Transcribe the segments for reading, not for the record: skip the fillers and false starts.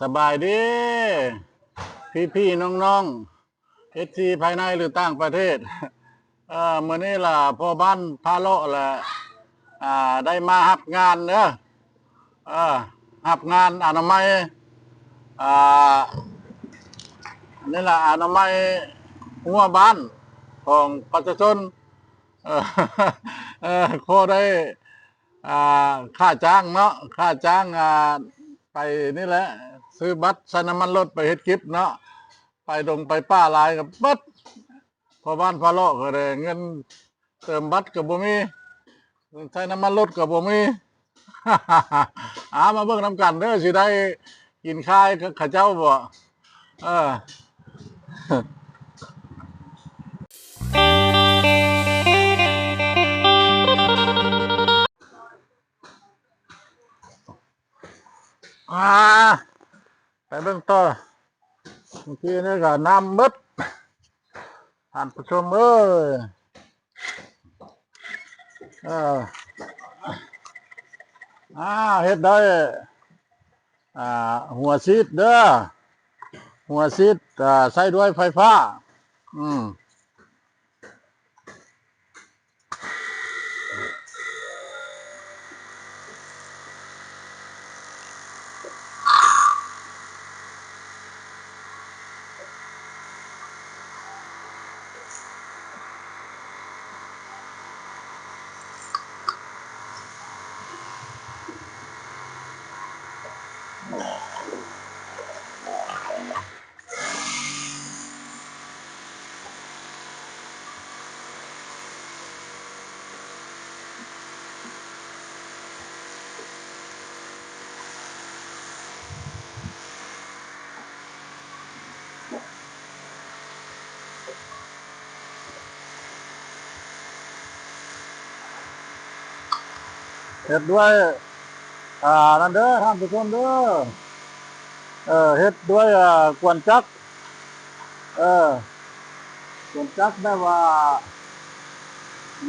สบายดีพี่น้องๆทีภายในหรือต่างประเทศมื้อนี้ล่ะพ่อบ้านพาโลแหละได้มารับงานเนอะรับงานอนามัยอ่านี่ล่ะอนามัยหัวบ้านของประชาชนเออขอได้ค่าจ้างเนาะค่าจ้างไปนี่แหละซื้อบัตรใช้น้ำมันรถไปเฮ็ดกิฟเนาะไปไปป้าลายกับบัดพอบ้านพอเลาะก็ได้เงินเติมบัตรกับบ่มีใช้น้ำมันรถกับบ่มีมาเบิ่งน้ำกันเด้อสิได้กินข้าวข้าเจ้าบ่เออไปเบิ่งต่อเมื่อกี้นี่ก็น้ำมืดท่านผู้ชมเอ้ยเฮ็ดได้หัวซีดเด้อหัวซีดใช้ด้วยไฟฟ้าเฮ็ดด้วยนั่นเด้อท่านผู้ชมเด้อเฮ็ดด้วยกวนจักกวนจักได้ว่า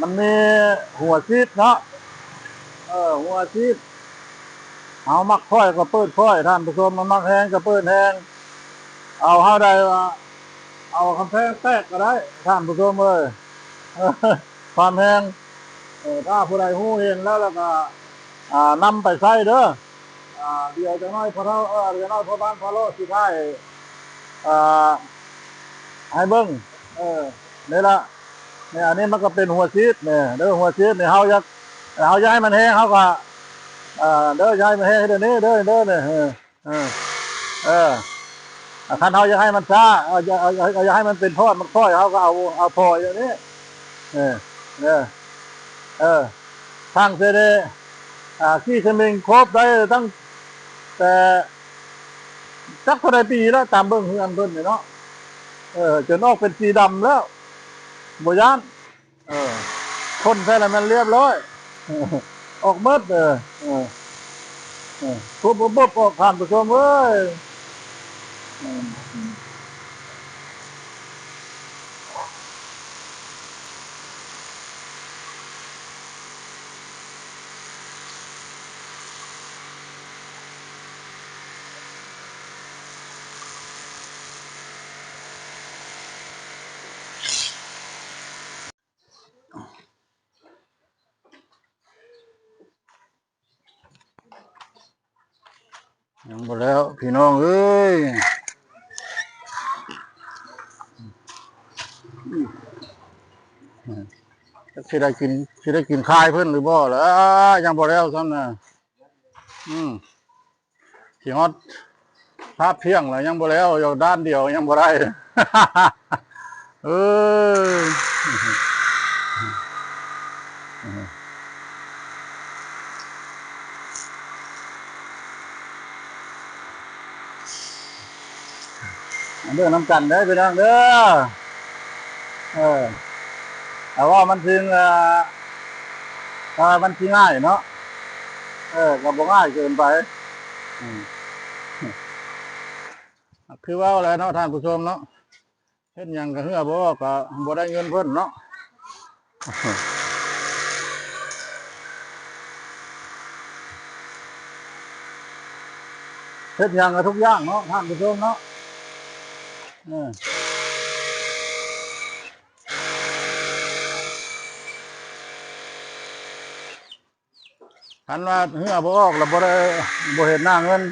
มันมีหัวซีดเนาะหัวซีดเอามักค่อยก็เปิดค่อยท่านผู้ชมมันมักแห้งก็เปิดแห้งเอาเฮาได้เอาคำแพงแตกก็ได้ท่านผู้ชมเอ้ยความแห้งถ้าผู้ใดฮู้เห็นแล้วก็นำไปใช้เด้อเดี๋ยวจะน้อยพอเท่าเดี๋ยวน้อยพอบ้านพอโลสิได้ให้เบิ่งนี่ละเนี่ยอันนี้มันก็เป็นหัวซีดเนี่ยเด้อหัวซีดเนี่ยเฮาอยากให้มันแห้งเฮาก็เด้ออยากให้มันแห้งเดี๋ยวนี้เด้อเนี่ยคันเฮาอยากให้มันช้าอยากให้มันเป็นทอดมันค่อยเฮาก็เอาพออย่างนี้ทางเสด็จขี้เสมิงครบได้ตั้งแต่จักเท่าไรปีแล้วตามเบิ่งเฮือนเพิ่นเนาะจนออกเป็นสีดำแล้วบ่ย่านคนใส่แล้วมันเรียบร้อยออกหมดปุ๊บออกผ่านผู้ชมเอ้ยยังบ่แล้วพี่น้องเอ้ยสิได้กินคายเพิ่นหรือบ่ล่ะยังบ่แล้วซ้ำน่ะสิฮอดภาพเที่ยงแล้วยังบ่แล้วอยู่ด้านเดียวยังบ่ได้เด้อน้ำกันเด้อพี่น้องเด้อแต่ว่ามันถึงมันสิง่ายเนาะก็บ่ง่ายเกินไปคือว่าอะไรเนาะท่านผู้ชมเนาะเฮ็ดหยังก็เฮือบ่ก็บ่ได้เงินเพิ่นเนาะ เ เฮ็ดอย่างกับทุกอย่างเนาะท่านผู้ชมเนาะคันว่าเหือบ่ออกแล้วบ่ได้บ่เห็นหน้าเงิน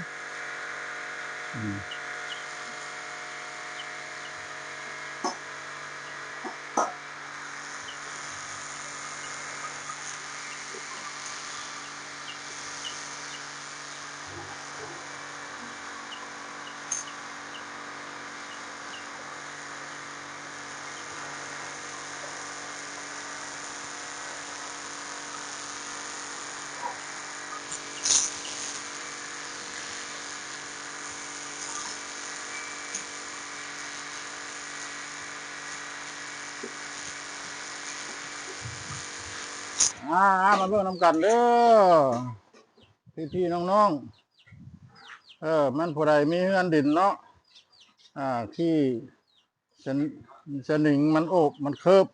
มาเบิ่งนำกันเด้อพี่ๆน้องๆมันผู้ใดมีเฮือนดินเนาะที่สนิงมันโอบมันเคิบ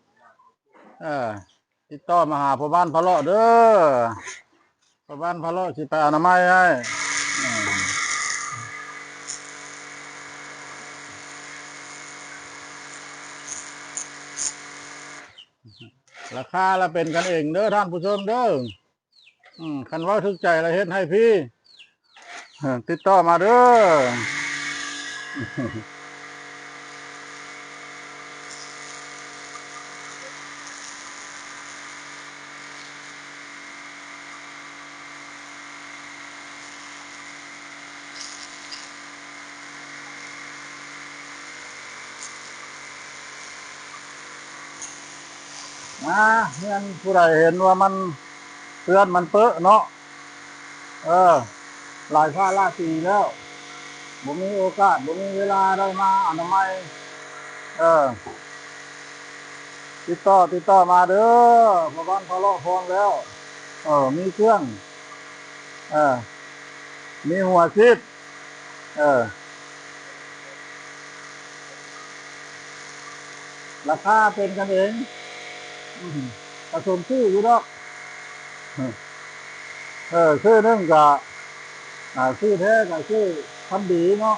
ติดต่อมาหาพ่อบ้านพะเลาะเด้อพ่อบ้านพะเลาะสิไปอนามัยให้ราคาละเป็นกันเองเด้อท่านผู้ชมเด้อคันว่าทึกใจละเฮ็ดให้พี่ติดต่อมาเด้อเพื่อนผู้ใดเห็นว่ามันเพื่อนมันเปอะเนาะหลายชาติหลายปีแล้วบ่มีโอกาสบ่มีเวลาได้มาอนามัยติดต่อมาเด้อพ่อบ้านพะเลาะพร้อมแล้วมีเครื่องมีหัวชิดราคาเป็นกันเองผสมชื่ออยู่ดอกชื่อนึงก็ชื่อแท้ก็ชื่อคำดีเนาะ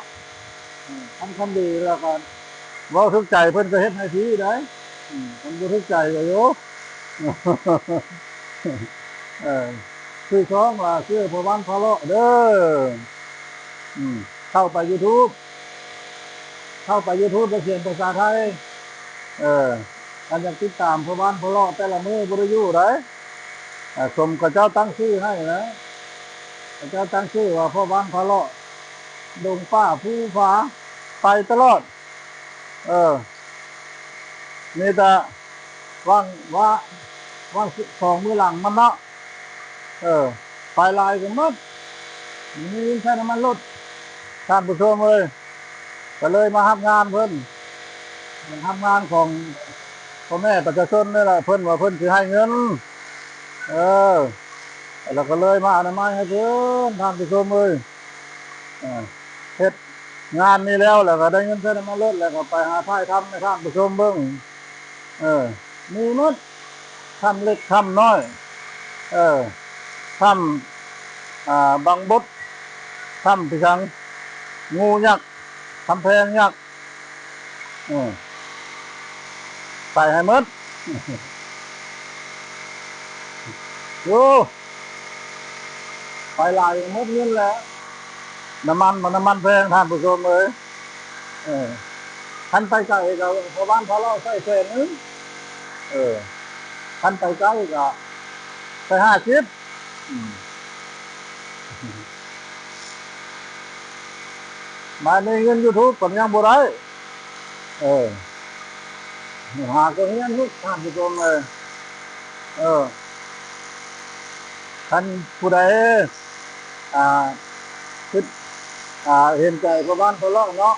คำดีแล้วก็เว้าทุกใจเพิ่นก็เฮ็ดให้ทีได้มันบ่ทุกใจก็อยู่ชื่อสองว่าชื่อพ่อบ้านพะเลาะเด้อเข้าไป YouTube ไปเขียนภาษาไทยอันยังติดตามพ่อบ้านพะเลาะแต่ละมื้อบ่ได้อยู่ได้สมกับเจ้าตั้งชื่อให้นะเจ้าตั้งชื่อว่าพ่อบ้านพะเลาะดงป้าผู้ฟ้าไปตลอดนี่แต่ว่างสองมือหลังมันเนาะไฟลายกันหมดมีแค่น้ำมันรถท่านผู้ชมเลยก็เลยมาทำงานเพิ่นทำงานของพ่อแม่ประชาชนนี่แหละเพิ่นว่าเพิ่นสิให้เงินแล้วก็เลยมาอนามัยให้เพิ่นท่านผู้ชมเลยเฮ็ดงานนี้แล้วก็ได้เงินแค่น้ำมันรถแล้วก็ไปหาท้ายทำในท่านผู้ชมเบิ่งมีหมดทำเล็กทำน้อยทำบางบดทำพิชังงูยักษ์ทำแพงยักษ์ใส่ให้หมดโย่ไปลายหมดเงินแล้วน้ำมันแพงท่านผู้ชมเลยท่านไปไกลกับพ่อบ้านพะเลาะใส่เศษนึงท่านไปไกลก็ไป50มาในเงิน YouTube ก็ยังบ่ได้หาก็เฮียนทุกท่านผู้ชมเลยท่านผู้ใดคิดเห็นใจพ่อบ้านพะเลาะเนาะ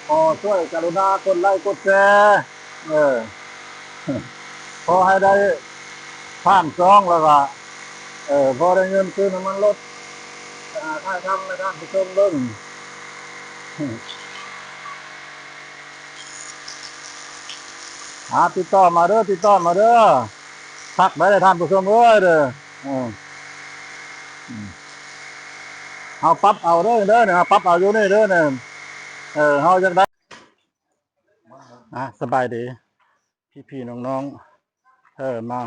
ขอช่วยกรุณากดไลค์กดแชร์พอให้ได้ผ่านซองแล้วก็พอได้เงินซื้อน้ำมันรถถ้าทำในท่านผู้ชมเบิ่งติดต่อมาเด้อทักไปได้ท่านผู้ชมเด้อ เฮาปรับเอาเด้อเนี่ยปรับเอาอยู่นี่เด้อเนี่ยเฮาจังได้สบายดีพี่น้องมา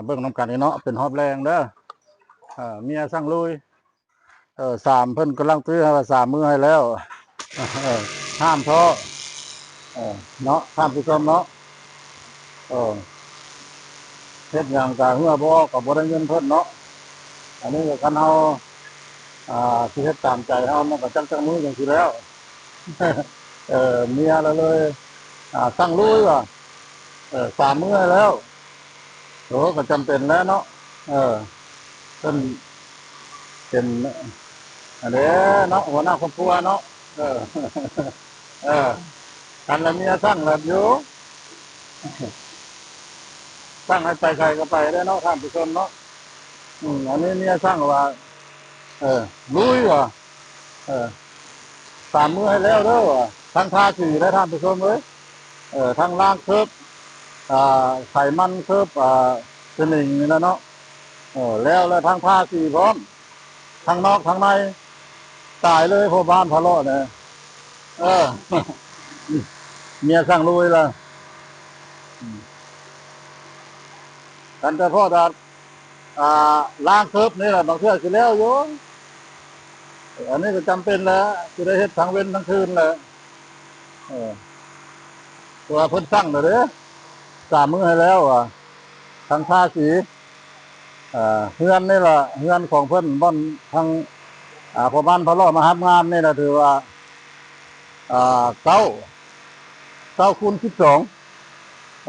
เบิ่งน้ำกันนี่เนาะเป็นฮอบแรงเด้อเมียสั่งลุยสามเพิ่นกำลังตื้อให้ว่าสามมือให้แล้วห้ามท้อเนาะห้ามผู้ชมเนาะเฮ็ดหยังกะเฮือบ่ก็บ่ได้เงินเพิ่นเนาะอันนี้ก็คันเฮาสิเฮ็ดตามใจเฮามันก็จังมือจังซี่แล้ว เมียเราเลยสั่งลุยว่ะสามมื้อแล้วโหก็จำเป็นแล้วเนาะเพิ่นเป็นอันนี้เนาะหัวหน้าครอบครัวเนาะเออเออกันแล้วเมียสั่งแบบอยู่สั่งให้ไปใครก็ไปได้เนาะท่านผู้ชมเนาะอันนี้เมียสั่งว่าลุยว่ะสามมื้อให้แล้วเด้อว่ะทั้งทาสีและท่านผู้ชมเอ้ยทั้งล้างเคิบไขมันเคิบสนิงนี่นะเนาะแล้วทั้งทาสีพร้อมทั้งนอกทั้งในตายเลยพ่อบ้านพะเลาะเนี่ยเมียสั่งลุยละกันแต่พ่อดาล้างเคิบนี่แหละบางเทื่อสิแล้วอยู่อันนี้ก็จำเป็นแล้วจะได้เฮ็ดทั้งเว้นทั้งคืนเลยตัวเพิ่นสั่งเลยเด้อสามมื้อให้แล้วทั้งทาสีเฮือนนี่ล่ะเฮือนของเพิ่นบ่อนทั้งพ่อบ้านพะเลาะมารับงานนี่ล่ะถือว่า9คูณ12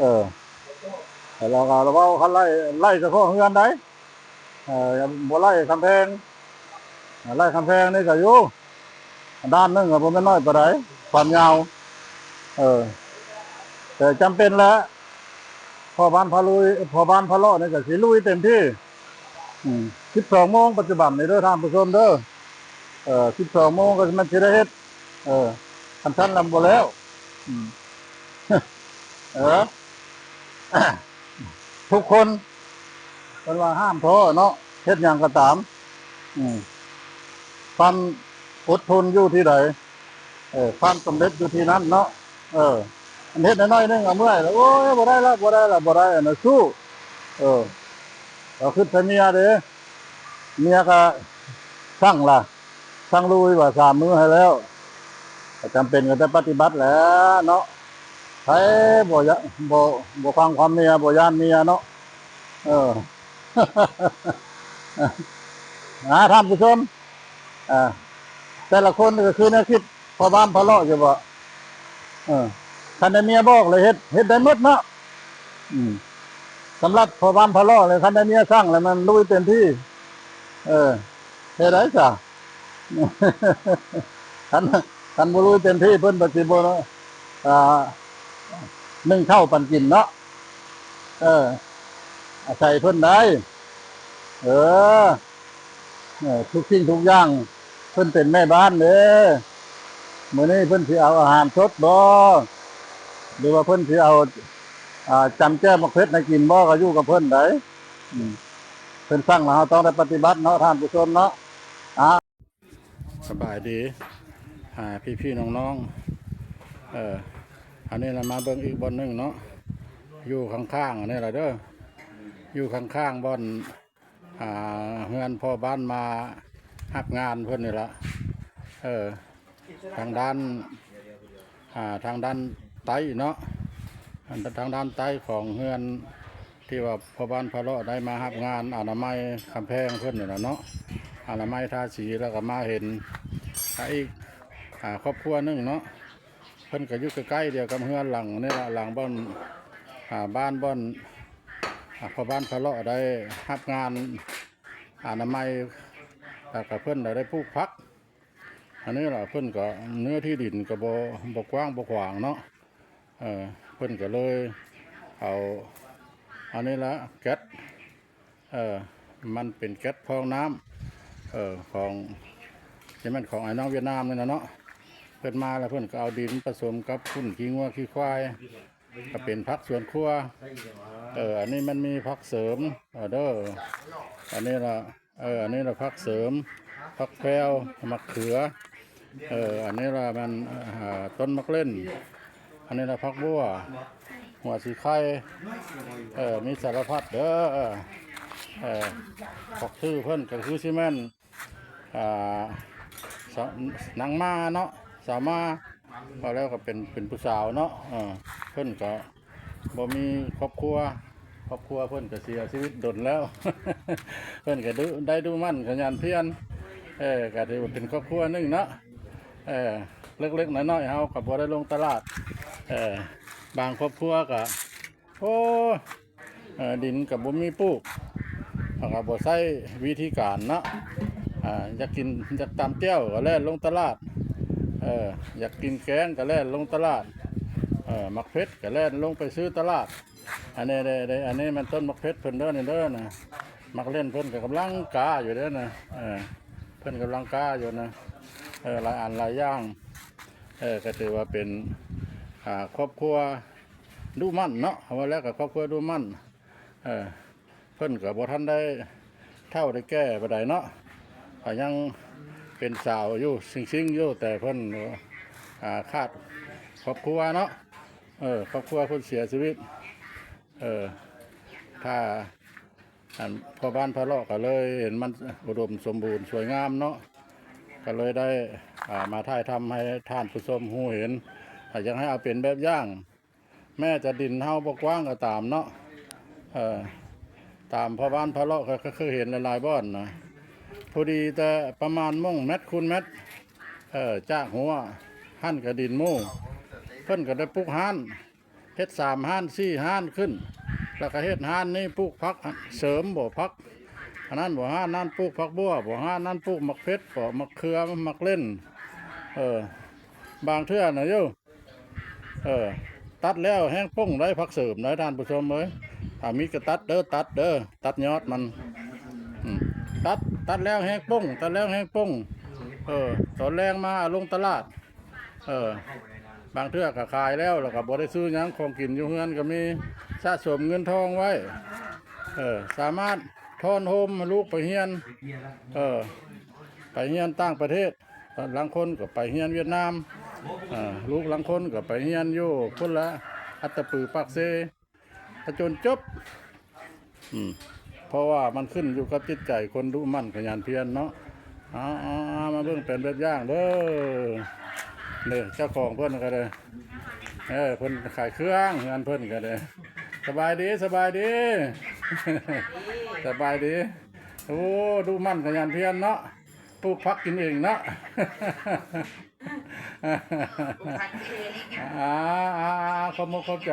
แต่เราเว้าคันไล่เฉพาะเฮือนได้บ่ไล่กำแพงไล่กำแพงนี่ก็อยู่ด้านนึงก็บ่แม่นน้อยปานใดความยาวแต่จำเป็นแล้วพ่อบ้านพะเลาะนี่ก็สิลุยเต็มที่12 โมงปัจจุบันนี่เด้อท่านผู้ชมเด้อ12 โมงก็มันสิได้เฮ็ดคันทันลำบ่แล้วทุกคนเป็นว่าห้ามท้อเนาะเฮ็ดหยังก็ตามความอดทนอยู่ที่ใดความสำเร็จอยู่ที่นั้นเนาะอันเฮ็ดน้อยๆนึงเมื่อยแล้วโอ้ยบ่ได้อันน่ะสู้เราคิดแต่เมียเด้เมียก็สั่งลุยว่าสามมื้อให้แล้วจำเป็นก็จะปฏิบัติแหล้วเนาะใครบ่ฟังความเมียบ่ย่านเมียเนาะท่านผู้ชมแต่ละคนก็คือแนวคิดพ่อบ้านพะเลาะอยู่บ่คันได้เมียบอกเลยเฮ็ดได้หมดเนาะสำหรับพ่อบ้านพะเลาะเลยคันได้เมียสั่งแล้วมันลุยเต็มที่เฮ็ดได้จ้ะคันบ่ลุยเต็มที่เพิ่นบ่สิบ่นึ่งข้าวปั่นกินเนาะใส่เพิ่นได้ทุกสิ่งทุกอย่างเพิ่นเป็นแม่บ้านเด้อมื้อนี้เพิ่นสิเอาอาหารสดบ่หรือว่าเพิ่นสิเอาจำแจ้วมะเขือให้กินบ่ก็อยู่กับเพิ่นได้เพิ่นสั่งแล้วเราต้องได้ปฏิบัติเนาะท่านผู้ชมเนาะสบายดีพี่น้องอันนี้เรามาเบิ่งอีกบ่อนนึงเนาะอยู่ข้างๆอันนี้ล่ะเด้ออยู่ข้างๆบ่อนเฮือนพ่อบ้านมารับงานเพิ่นนี่ล่ะทางด้านใต้เนาะทางด้านใต้ของเฮือนที่ว่าพ่อบ้านพะเลาะได้มารับงานอนามัยคำแพงเพิ่นนี่ล่ะเนาะอนามัยทาสีแล้วก็มาเห็นอีกครอบครัวนึงเนาะเพิ่นก็อยู่ใกล้ๆเดียวกับเฮือนหลังนี่ล่ะหลังบ่อนบ้านบ่อนพ่อบ้านพะเลาะได้รับงานอนามัยแล้วก็เพิ่นได้ปลูกผักอันนี้ล่ะเพิ่นก็เนื้อที่ดินก็บ่กว้างบ่ขวางเนาะเพิ่นก็เลยเอาอันนี้ละแก๊สมันเป็นแก๊สพองน้ำของที่มันของไอ้น้องเวียดนามนี่นะเนาะเพิ่นมาแล้วเพิ่นก็เอาดินผสมกับขุ่นขี้งัวขี้ควายก็เป็นผักสวนครัวอันนี้มันมีผักเสริมเด้ออันนี้ละผักเสริม ผักแพรวมะเขืออันนี้ละมันต้นมะเล่นอันนี้ละผักบัวหัวสีไข่มีสารพัดเด้อผักชื่อเพิ่นก็คือซีเมนต์นางมาเนาะสาวมาพอแล้วก็เป็นผู้สาวเนาะเพิ่นก็บ่มีครอบครัวเพิ่นก็เสียชีวิตดนแล้ว เพิ่นก็ได้ดูมั่นขยันเพียรก็ถือว่าเป็นครอบครัวหนึงเนาะเล็กๆน้อยๆเฮาก็บ่ได้ลงตลาดบางครอบครัวก็โอ้ดินก็บ่มีปลูกก็บ่ใช้วิธีการเนาะอยากกินอยากตำแจ่วก็แล่นลงตลาดอยากกินแกงก็แล่นลงตลาดมักเพชรก็แล่นลงไปซื้อตลาดอันนี้มันต้นมักเพชรเพิ่นเด้อนี่เด้อนะมักเล่นเพิ่นก็กำลังกาอยู่เด้อนะเพิ่นกำลังกาอยู่นะหลายอันหลายอย่างก็ถือว่าเป็นครอบครัวดูมั่นเนาะว่าแล้วกับครอบครัวดูมั่นเพิ่นก็บ่ทันได้เท่าได้แก่ปานใดเนาะยังเป็นสาวอยู่ซิงๆอยู่แต่เพิ่นคาดครอบครัวเนาะครอบครัวเพิ่นเสียชีวิตถ้าพ่อบ้านพระเลาะก็เลยเห็นมันอุดมสมบูรณ์สวยงามเนาะก็เลยได้มาถ่ายทำให้ท่านผู้ชมหูเห็นอยากให้เอาเป็นแบบอย่างแม่จะดินเฮาบ่กว้างก็ตามเนาะตามพ่อบ้านพระเลาะก็คือเห็นหลายๆบ้านนะพอดีแต่ประมาณม่งเม็ดคูณเม็ดจากหัวหั่นกระดินโม่เพิ่นก็ได้ปลูกห่านเฮ็ด3ห่าน4ห่านขึ้นแล้วก็เฮ็ดห่านนี่ปลูกผักเสริมบ่ผักอันนั้นบ่ห่านนั่นปลูกผักบัวบ่ห่านนั่นปลูกมะเพชรบ่มะเขือมะเล่นบางเทื่อน่ะโยตัดแล้วแห้งป่งได้ผักเสริมได้ท่านผู้ชมเอ้ยถ้ามีก็ตัดเด้อตัดยอดมันตัดแล้วแห้งป่งตอนแรงมาลงตลาดบางเทื่อก็ขายแล้วก็บ่ได้ซื้อหยังของกินอยู่เฮือนก็มีสะสมเงินทองไว้สามารถทอนโฮมลูกไปเฮียนไปเฮียนต่างประเทศบางคนก็ไปเฮียนเวียดนามลูกบางคนก็ไปเฮียนอยู่พุ่นละอัตตปือปากเซจนจบเพราะว่ามันขึ้นอยู่กับจิตใจคนดูมั่นขยันเพียรเนาะมาเบิ่งเป็นแบบอย่างเด้อเนี่ยเจ้าของเพิ่นก็เลยเพิ่นขายเครื่องงานเพิ่นก็เลยสบายดีสบายดีโอ้ดูมั่นขยันเพียรเนาะปลูกผักกินเองเนาะขโมยเข้าใจ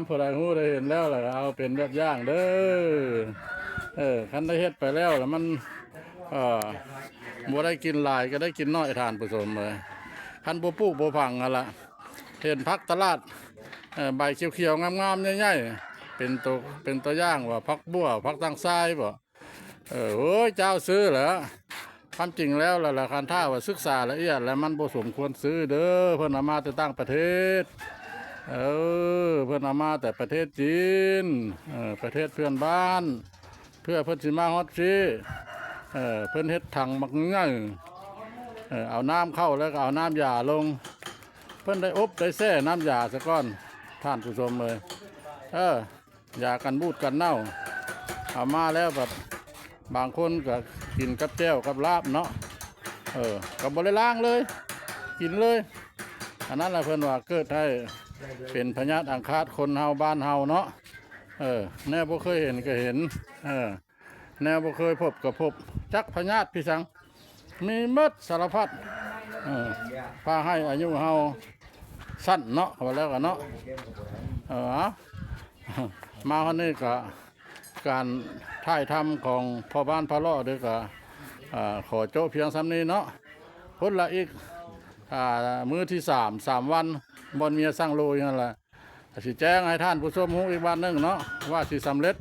ผู้ใดฮู้ได้เห็นแล้วล่ะเอาเป็นแบบอย่างเด้อคันได้เฮ็ดไปแล้วมันบ่ได้กินหลายก็ได้กินน้อยทานผู้ชมเลยคันบ่ปลูกบ่พังนั่นล่ะเห็นผักตลาดใบเขียวๆงามๆใหญ่ๆเป็นตัวอย่างว่าผักบัวผักตั้งทรายบ่โอ้ยเจ้าซื้อเหรอความจริงแล้วล่ะคันถ้าว่าศึกษาละเอียดแล้วมันบ่สมควรซื้อเด้อเพิ่นเอามาแต่ต่างประเทศเพิ่นเอามาแต่ประเทศจีนประเทศเพื่อนบ้านเพื่อเพิ่นสิมาฮอดซีเพิ่นเฮ็ดถังมักง่ายเอาน้ำเข้าแล้วก็เอาน้ำยาลงเพิ่นได้อบได้แช่น้ำยาซะก่อนท่านผู้ชมเลยยากันบูดกันเน่าเอามาแล้วแบบบางคนก็กินกับแจ่วกับลาบเนาะก็บ่ได้ล้างเลยกินเลยอันนั้นแหละเพิ่นว่าเกิดให้เป็นพญาติอังคาดคนเฮาบ้านเฮาเนาะแน่บ่เคยเห็นก็เห็นแนวบ่เคยพบก็พบจักพญาติพี่สังมีหมดสารพัดพาให้อายุเฮาสั้นเนาะว่าแล้วกันเนาะมาวันนี้ก็การถ่ายทำของพ่อบ้านพระเลาะด้วยก็ขอโจ้เพียงซ้ำนี้เนาะพุ่นละอีกมื้อที่3 วันบอนเมียสร้างโลยนั่นแหละสิแจ้งให้ท่านผู้ชมฮู้อีกบ้านนึงเนาะว่าสิสำเร็จ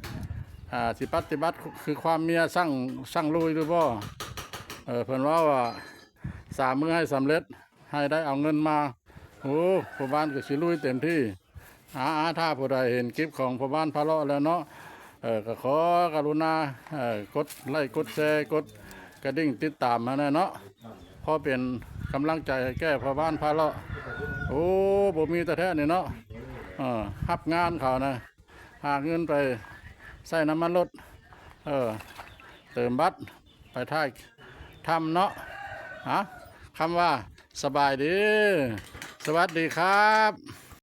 สิปฏิบัติคือความเมียสร้างโลยหรือบ่เพิ่นว่า3 มื้อให้สำเร็จให้ได้เอาเงินมาโอ้พ่อบ้านก็สิลุยเต็มที่ถ้าผู้ใดเห็นคลิปของพ่อบ้านพระเลาะแล้วเนาะ ก็ขอกรุณากดไลค์กดแชร์กดกระดิ่งติดตามมาแน่เนาะพอเป็นกำลังใจให้แก้พ่อบ้านพาเลาะโอ้บ่มีแต่แท้นี่เนาะรับงานเขานะหาเงินไปใส่น้ำมันรถเติมบัตรไปท้ายทำเนาะคำว่าสบายดีสวัสดีครับ